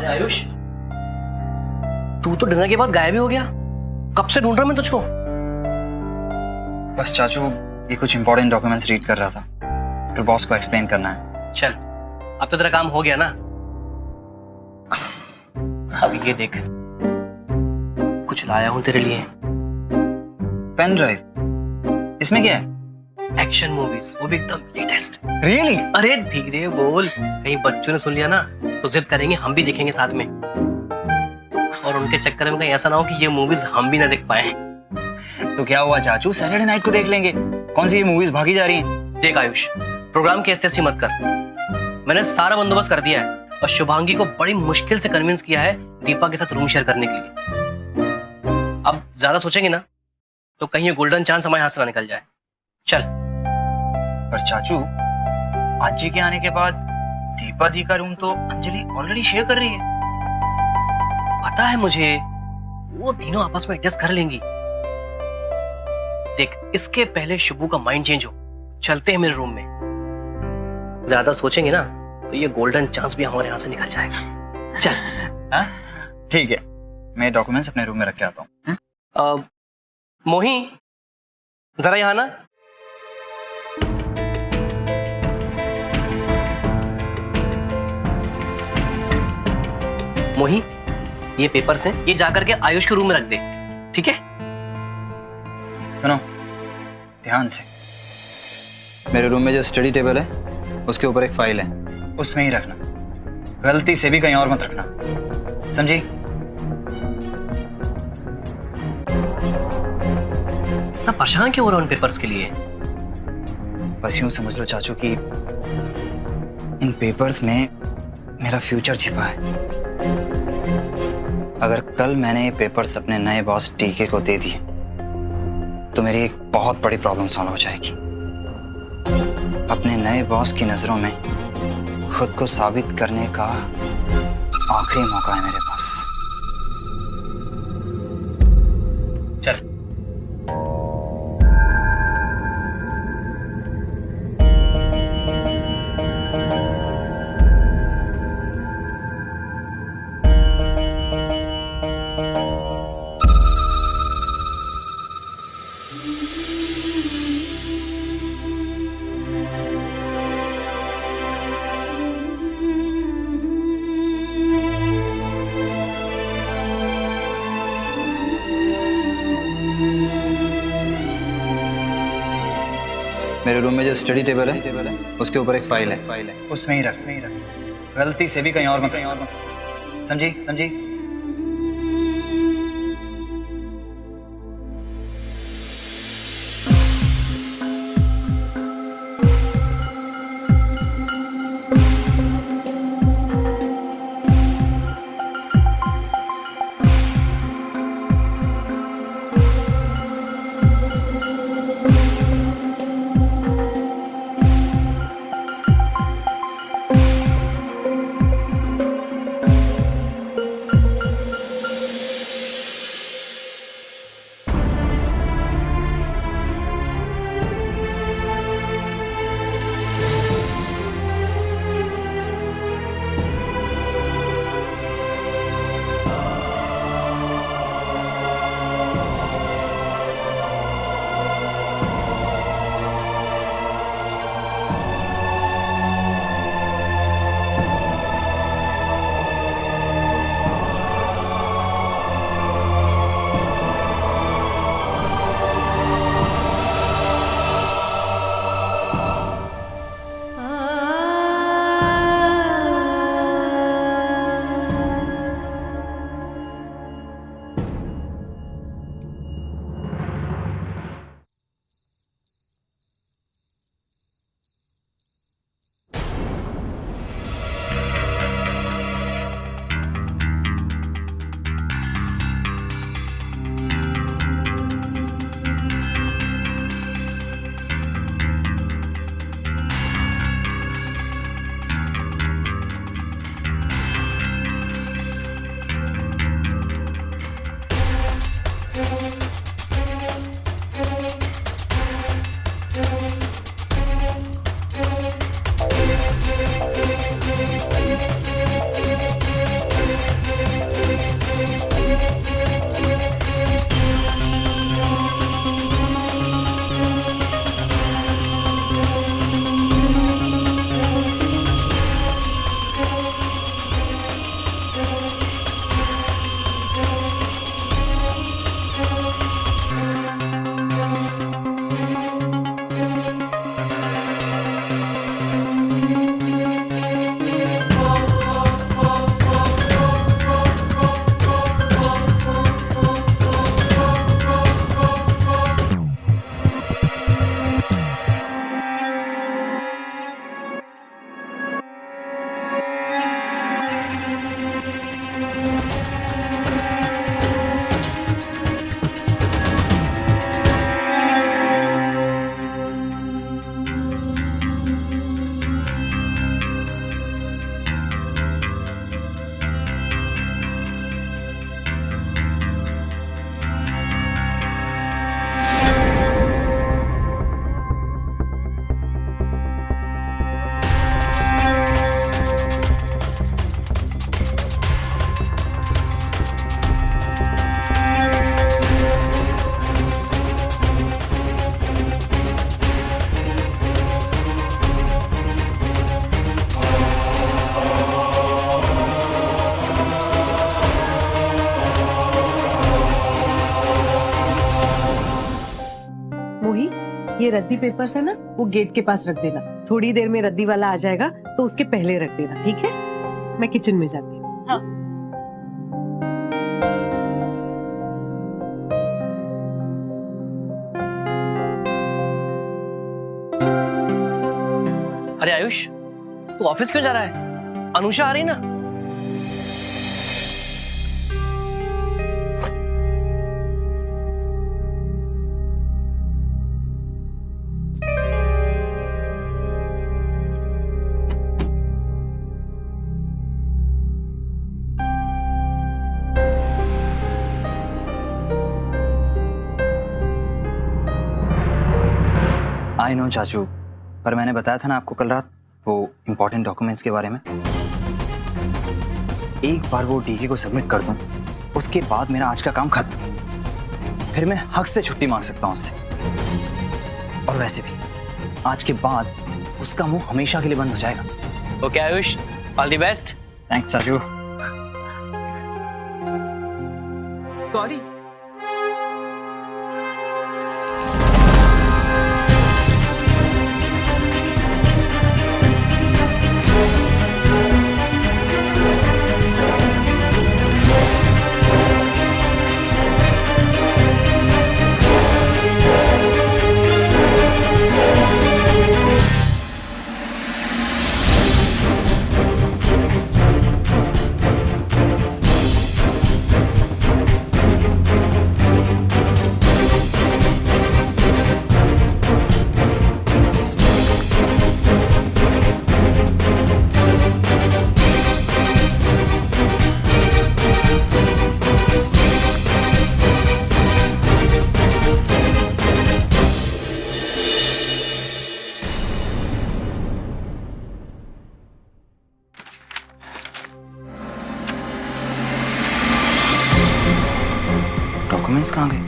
आयुष, तू तो डिनर के बाद गायब ही हो गया। कब से ढूंढ रहा मैं तुझको। बस चाचू, ये कुछ इंपॉर्टेंट डॉक्यूमेंट्स रीड कर रहा था, फिर बॉस को एक्सप्लेन करना है। चल, अब तो तेरा काम हो गया ना। अब ये देख, कुछ लाया हूं तेरे लिए। पेन ड्राइव, इसमें क्या है? एक्शन मूवीज, वो भी एकदम लेटेस्ट। रियली? अरे धीरे बोल, कहीं बच्चों ने सुन लिया ना तो जिद करेंगे हम भी देखेंगे साथ में, और उनके चक्कर में कहीं ऐसा ना हो कि ये मूवीज हम भी ना देख पाए। तो क्या हुआ चाचू, सैटरडे नाइट को देख लेंगे। कौन सी ये मूवीज भागी जा रही हैं? देख आयुष, प्रोग्राम की ऐसी मत कर। मैंने सारा बंदोबस्त कर दिया है और शुभांगी को बड़ी मुश्किल से कन्विंस किया है दीपा के साथ रूम शेयर करने के लिए। अब ज्यादा सोचेंगे ना तो कहीं ये गोल्डन चांस हमारे हाथ से ना निकल जाए। चल। पर चाचू, आज जी के आने के बाद दीपा दी का रूम तो अंजलि ऑलरेडी शेयर कर रही है। पता है मुझे, वो तीनों आपस में एडजस्ट कर लेंगी। देख, इसके पहले शुभू का माइंड चेंज हो, चलते हैं मेरे रूम में। ज्यादा सोचेंगे ना तो ये गोल्डन चांस भी हमारे हाथ से निकल जाएगा। चल। हाँ? ठीक है, मैं डॉक्यूमेंट्स अपने रूम में रख के आता हूँ। मोही, जरा यहाँ ना। मोही, ये पेपर्स हैं, ये जाकर के आयुष के रूम में रख दे, ठीक है? सुनो ध्यान से, मेरे रूम में जो स्टडी टेबल है उसके ऊपर एक फाइल है, उसमें ही रखना। गलती से भी कहीं और मत रखना, समझी? इतना परेशान क्यों हो रहा है उन पेपर्स के लिए? बस यूं समझ लो चाचू कि इन पेपर्स में मेरा फ्यूचर छिपा है। अगर कल मैंने ये पेपर्स अपने नए बॉस टीके को दे दिए तो मेरी एक बहुत बड़ी प्रॉब्लम सॉल्व हो जाएगी। अपने नए बॉस की नजरों में खुद को साबित करने का आखिरी मौका है मेरे पास। चल। मेरे रूम में जो स्टडी टेबल है उसके ऊपर एक फाइल है, उसमें ही रख। गलती से भी कहीं और मत, समझी? समझी? ये रद्दी पेपर्स है ना, वो गेट के पास रख देना। थोड़ी देर में रद्दी वाला आ जाएगा तो उसके पहले रख देना, ठीक है? मैं किचन में जाती हूँ। हाँ। अरे आयुष, तू ऑफिस क्यों जा रहा है? अनुषा आ रही ना। आई नो चाचू, पर मैंने बताया था ना आपको कल रात वो इम्पोर्टेंट डॉक्यूमेंट्स के बारे में। एक बार वो डीके को सबमिट कर दूं, उसके बाद मेरा आज का काम खत्म। फिर मैं हक से छुट्टी मांग सकता हूं उससे। और वैसे भी आज के बाद उसका मुंह हमेशा के लिए बंद हो जाएगा। Okay Ayush, all the best. Thanks चाचू। गौरी, डॉक्यूमेंट्स कहाँ गए?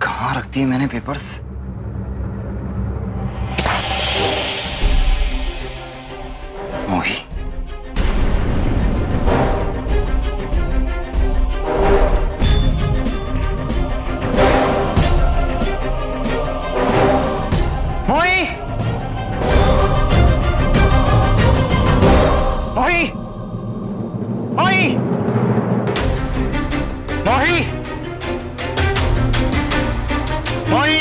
कहाँ रख दिए मैंने पेपर्स? मोही, मोही, मोही, मोही, मोही, मोही,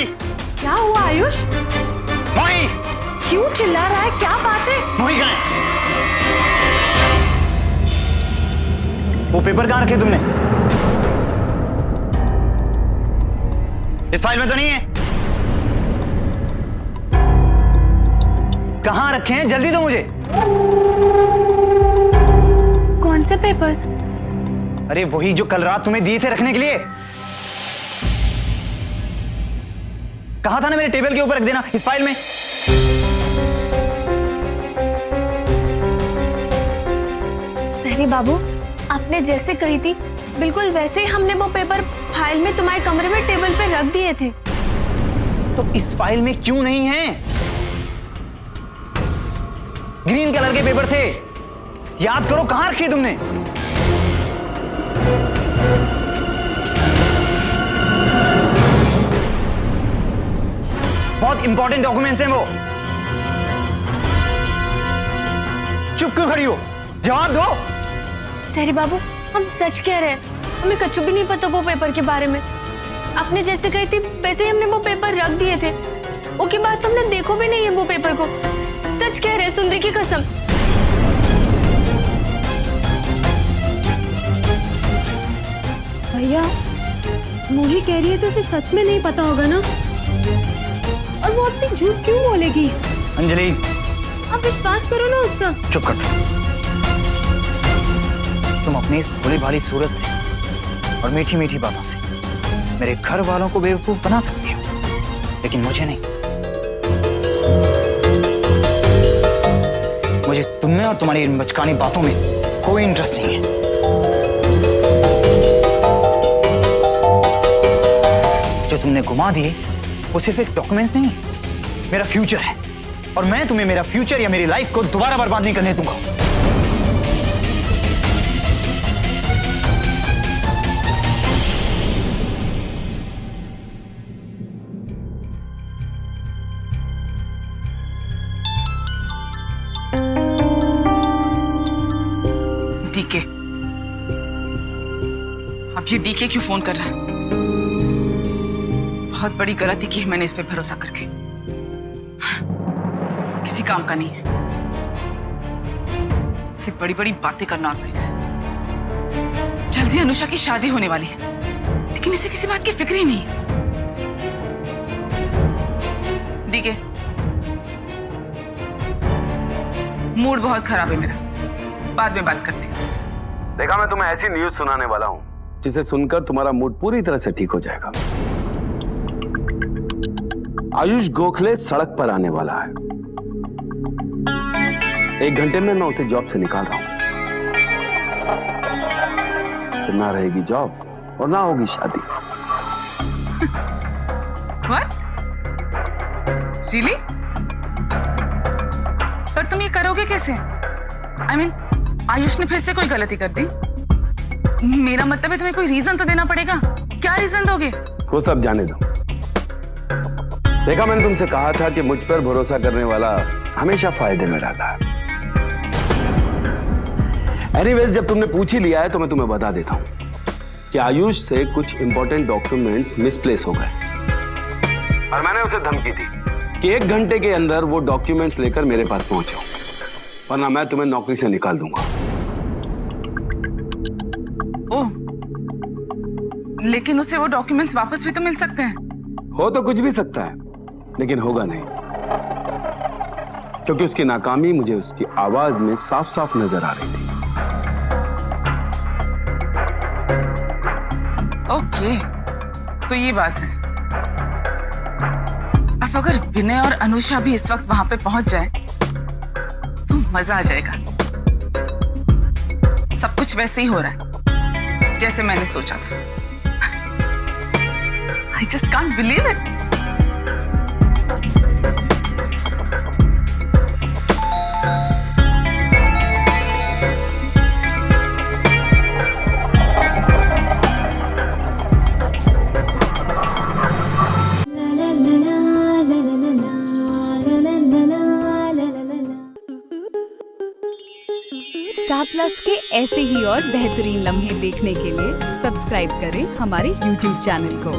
क्या हुआ आयुष? मोही, क्यों चिल्ला रहा है? क्या बात है? मोही कहाँ है? वो पेपर कहाँ रखे तुमने? इस फाइल में तो नहीं है? कहाँ रखे हैं? जल्दी दो मुझे। कौन से पेपर्स? अरे वही जो कल रात तुम्हें दिए थे रखने के लिए। कहा था ना मेरे टेबल के ऊपर रख देना, इस फाइल में। सहरी बाबू, आपने जैसे कही थी बिल्कुल वैसे ही हमने वो पेपर फाइल में तुम्हारे कमरे में टेबल पे रख दिए थे। तो इस फाइल में क्यों नहीं है? ग्रीन कलर के पेपर थे, याद करो कहां रखे तुमने? बहुत इंपॉर्टेंट डॉक्यूमेंट्स हैं वो। चुप क्यों खड़ी हो? जवाब दो। सहरी बाबू, हम सच कह रहे हैं, हमें कुछ भी नहीं पता वो पेपर के बारे में। आपने जैसे कही थी वैसे ही हमने वो पेपर रख दिए थे। उसके बाद तुमने देखो भी नहीं है वो पेपर को। सच कह रहे, सुंदरी की कसम। भैया मोही कह रही है तो उसे सच में नहीं पता होगा ना, और वो आपसे झूठ क्यों बोलेगी? अंजलि आप विश्वास करो ना उसका। चुप कर तुम अपनी इस भोली भाली सूरत से और मीठी मीठी बातों से मेरे घर वालों को बेवकूफ बना सकती हो, लेकिन मुझे नहीं। मुझे तुम में और तुम्हारी इन बचकानी बातों में कोई इंटरेस्ट नहीं है। जो तुमने घुमा दिए वो सिर्फ एक डॉक्यूमेंट्स नहीं, मेरा फ्यूचर है, और मैं तुम्हें मेरा फ्यूचर या मेरी लाइफ को दोबारा बर्बाद नहीं करने दूंगा। डीके, अब ये डीके क्यों फोन कर रहा है? बहुत बड़ी गलती की है मैंने इस पे भरोसा करके। किसी काम का नहीं है, सिर्फ बड़ी बड़ी बातें करना आता है इसे। जल्दी अनुषा की शादी होने वाली है, लेकिन इसे किसी बात की फिक्र ही नहीं है। डीके, मूड बहुत खराब है मेरा, बाद में बात करती हूँ। देखा, मैं तुम्हें ऐसी न्यूज़ सुनाने वाला हूँ जिसे सुनकर तुम्हारा मूड पूरी तरह से ठीक हो जाएगा। आयुष गोखले सड़क पर आने वाला है। 1 घंटे में मैं उसे जॉब से निकाल रहा हूं। फिर ना रहेगी जॉब और ना होगी शादी। What? Really? पर तुम ये करोगे कैसे? I mean, आयुष ने फिर से कोई गलती कर दी? मेरा मतलब है तुम्हें कोई रीजन तो देना पड़ेगा। क्या रीजन दोगे? वो सब जाने दो। देखा, मैंने तुमसे कहा था कि मुझ पर भरोसा करने वाला हमेशा फायदे में रहता है। एनीवेज, जब तुमने पूछ ही लिया है तो मैं तुम्हें बता देता हूं कि आयुष से कुछ इंपॉर्टेंट डॉक्यूमेंट्स मिसप्लेस हो गए, और मैंने उसे धमकी दी कि 1 घंटे के अंदर वो डॉक्यूमेंट्स लेकर मेरे पास पहुंचो, वरना मैं तुम्हें नौकरी से निकाल दूंगा। ओह, लेकिन उसे वो डॉक्यूमेंट्स वापस भी तो मिल सकते हैं। हो तो कुछ भी सकता है, लेकिन होगा नहीं, क्योंकि उसकी नाकामी मुझे उसकी आवाज में साफ साफ नजर आ रही थी। ओके, तो ये बात है। अब अगर विनय और अनुषा भी इस वक्त वहां पे पहुंच जाए तो मजा आ जाएगा। सब कुछ वैसे ही हो रहा है जैसे मैंने सोचा था। I just can't believe it. Star plus के ऐसे ही और बेहतरीन लम्हे देखने के लिए सब्सक्राइब करें हमारे YouTube चैनल को।